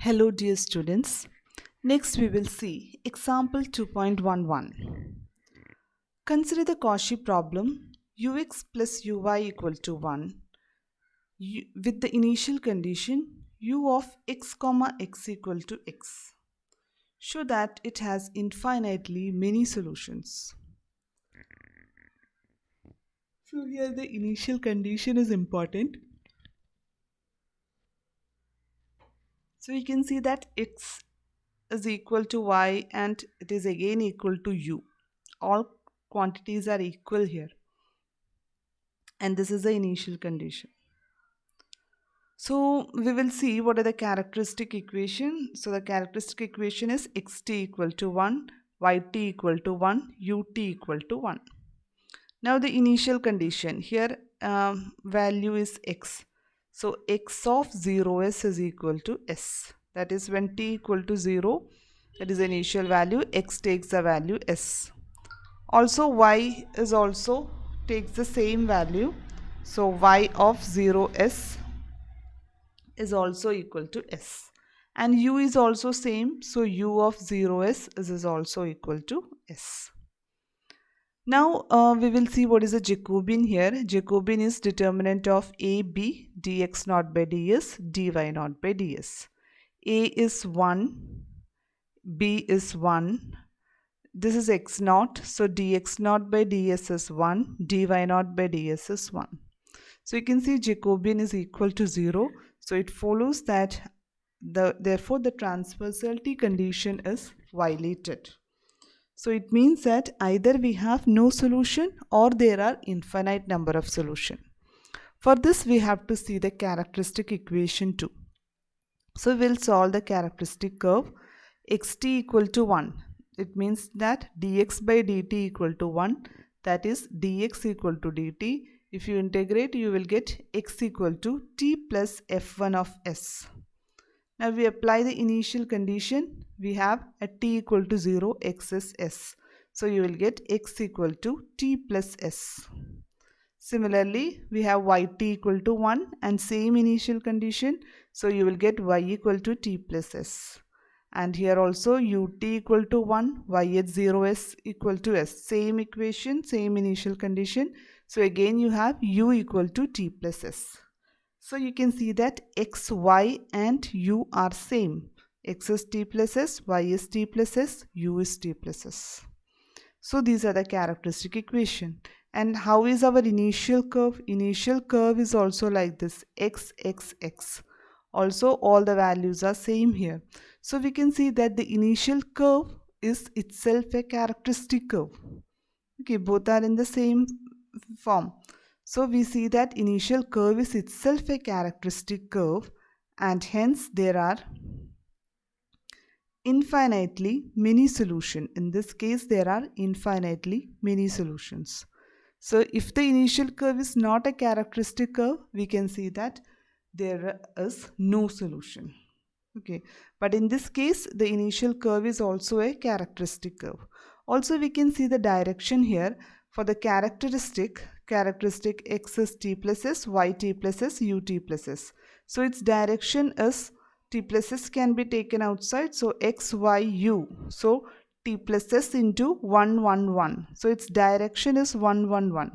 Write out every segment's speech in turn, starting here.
Hello dear students. Next we will see example 2.11. Consider the Cauchy problem ux plus uy equal to 1 with the initial condition u of x comma x equal to x. Show that it has infinitely many solutions. So here the initial condition is important. So you can see that x is equal to y and it is again equal to u. All quantities are equal here, and this is the initial condition. So we will see what are the characteristic equation. So the characteristic equation is xt equal to 1, yt equal to 1, ut equal to 1. Now the initial condition here, value is x. So x of 0s is equal to s. That is when t equal to 0, that is the initial value, x takes the value s. Also y is also takes the same value. So y of 0s is also equal to s. And u is also same. So u of 0s is also equal to s. Now we will see what is a Jacobian here. Jacobian is determinant of a, b, dx naught by ds, dy naught by ds. A is 1, b is 1. This is x naught. So dx naught by ds is 1, dy naught by ds is 1. So you can see Jacobian is equal to 0. So it follows that therefore the transversality condition is violated. So it means that either we have no solution or there are infinite number of solution. For this we have to see the characteristic equation too. So we'll solve the characteristic curve xt equal to 1. It means that dx by dt equal to 1. That is dx equal to dt. If you integrate, you will get x equal to t plus f1 of s. Now we apply the initial condition. We have at t equal to 0, x is s. So you will get x equal to t plus s. Similarly, we have yt equal to 1 and same initial condition. So you will get y equal to t plus s. And here also ut equal to 1, y at 0s equal to s. Same equation, same initial condition. So again you have u equal to t plus s. So you can see that x, y and u are same. X is t plus s, y is t plus s, u is t plus s. So these are the characteristic equation. And how is our initial curve? Initial curve is also like this, x, x, x. Also all the values are same here. So we can see that the initial curve is itself a characteristic curve. Okay, both are in the same form. So we see that initial curve is itself a characteristic curve, and hence there are infinitely many solutions. In this case, there are infinitely many solutions. So if the initial curve is not a characteristic curve, we can see that there is no solution. Okay, but in this case, the initial curve is also a characteristic curve. Also, we can see the direction here for the characteristic x is t plus s, y t plus s, u t plus s. So its direction is t plus s can be taken outside. So x, y, u. So t plus s into 1, 1, 1. So its direction is 1, 1, 1.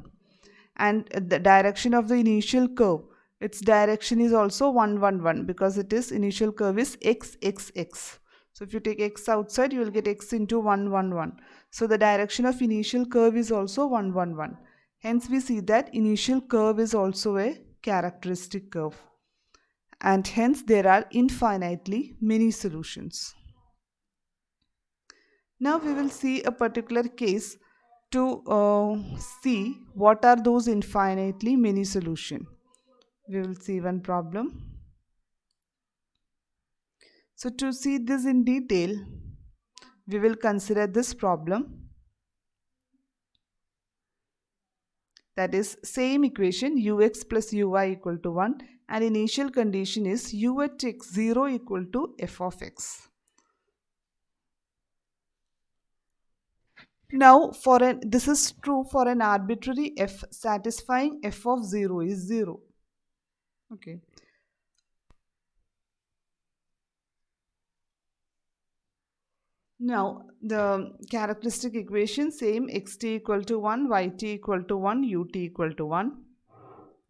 And the direction of the initial curve, its direction is also 1, 1, 1 because it is initial curve is x, x, x. So if you take x outside, you will get x into 1, 1, 1. So the direction of initial curve is also 1, 1, 1. Hence we see that initial curve is also a characteristic curve. And hence there are infinitely many solutions. Now we will see a particular case to see what are those infinitely many solutions. We will see one problem. So to see this in detail, we will consider this problem. That is same equation ux plus uy equal to 1 and initial condition is u at x0 equal to f of x. Now this is true for an arbitrary f satisfying f of 0 is 0. Okay. Now the characteristic equation same, xt equal to 1, yt equal to 1, ut equal to 1.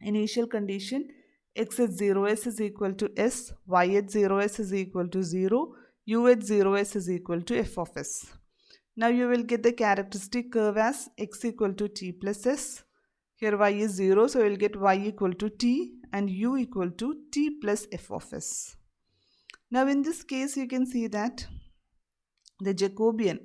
Initial condition, x at 0s is equal to s, y at 0s is equal to 0, u at 0s is equal to f of s. Now you will get the characteristic curve as x equal to t plus s. Here y is 0, so you will get y equal to t and u equal to t plus f of s. Now in this case you can see that the Jacobian,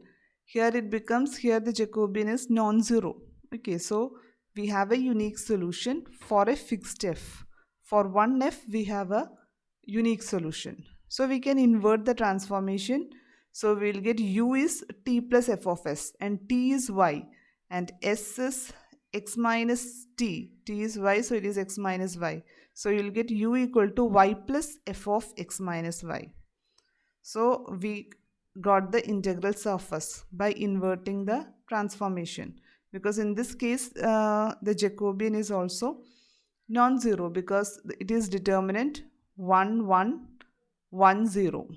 here it becomes, here the Jacobian is non-zero. Okay, so we have a unique solution for a fixed f. For one f we have a unique solution. So we can invert the transformation. So we will get u is t plus f of s and t is y and s is x minus t. T is y, so it is x minus y. So you will get u equal to y plus f of x minus y. So we got the integral surface by inverting the transformation, because in this case the Jacobian is also non-zero because it is determinant 1 1 1 0.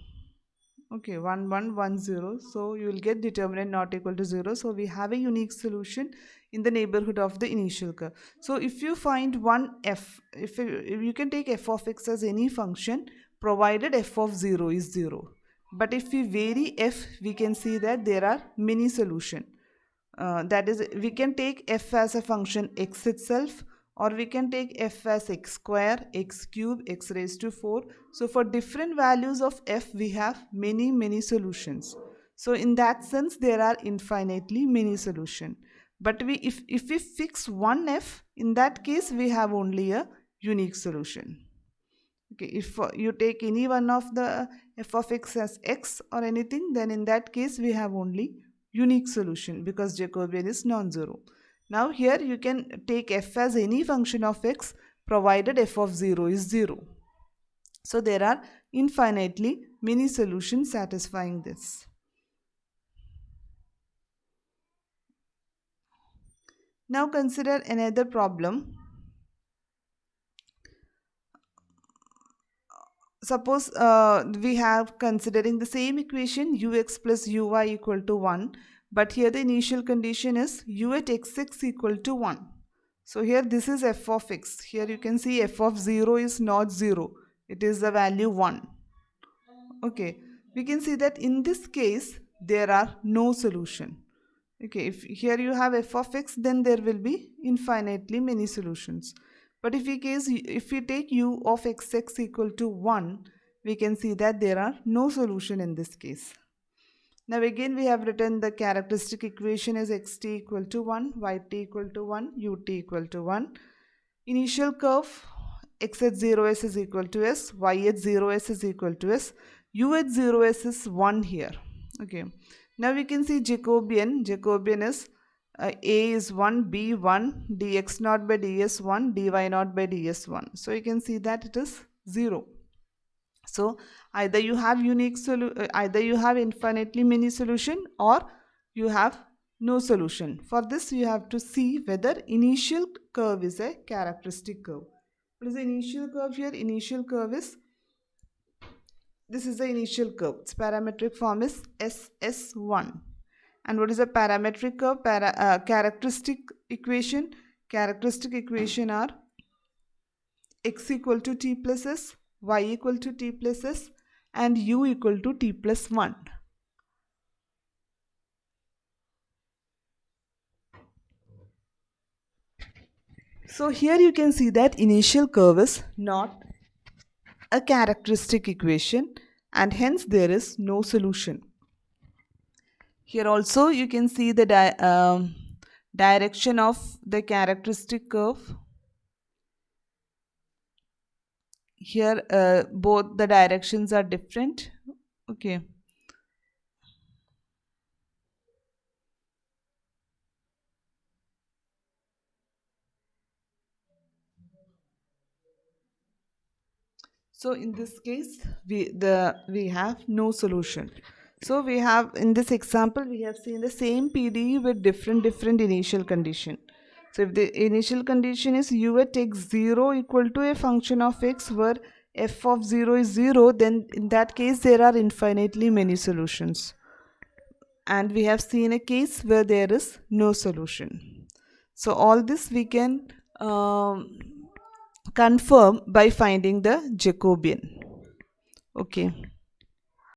Okay, 1 1 1 0, so you will get determinant not equal to 0. So we have a unique solution in the neighborhood of the initial curve. So if you find one f, if you can take f of x as any function provided f of 0 is 0. But if we vary f, we can see that there are many solutions. That is, we can take f as a function x itself, or we can take f as x square, x cube, x raised to 4. So for different values of f, we have many solutions. So in that sense, there are infinitely many solutions. But if we fix one f, in that case, we have only a unique solution. Okay, if you take any one of the f of x as x or anything, then in that case we have only unique solution because Jacobian is non-zero. Now here you can take f as any function of x provided f of 0 is 0. So there are infinitely many solutions satisfying this. Now consider another problem. Suppose we have considering the same equation ux plus uy equal to 1, but here the initial condition is u at xx equal to 1. So here this is f of x. Here you can see f of 0 is not 0. It is the value 1. Okay, we can see that in this case there are no solution. Okay, if here you have f of x, then there will be infinitely many solutions. But if we take u of xx equal to 1, we can see that there are no solution in this case. Now again we have written the characteristic equation as xt equal to 1, yt equal to 1, ut equal to 1. Initial curve x at 0s is equal to s, y at 0s is equal to s, u at 0s is 1 here. Okay. Now we can see Jacobian is a is 1, b 1, dx naught by ds 1, dy naught by ds 1. So you can see that it is 0. So either you have either you have infinitely many solution or you have no solution. For this you have to see whether initial curve is a characteristic curve. What is the initial curve here? Initial curve is, this is the initial curve. Its parametric form is SS1. And what is a parametric curve? Characteristic equation. Characteristic equation are x equal to t plus s, y equal to t plus s, and u equal to t plus 1. So here you can see that initial curve is not a characteristic equation and hence there is no solution. Here also you can see the direction of the characteristic curve. Here both the directions are different. Okay. So in this case we have no solution. So we have, in this example we have seen the same PDE with different initial condition. So if the initial condition is u at x0 equal to a function of x where f of 0 is 0, then in that case there are infinitely many solutions. and we have seen a case where there is no solution. So all this we can confirm by finding the Jacobian. Okay.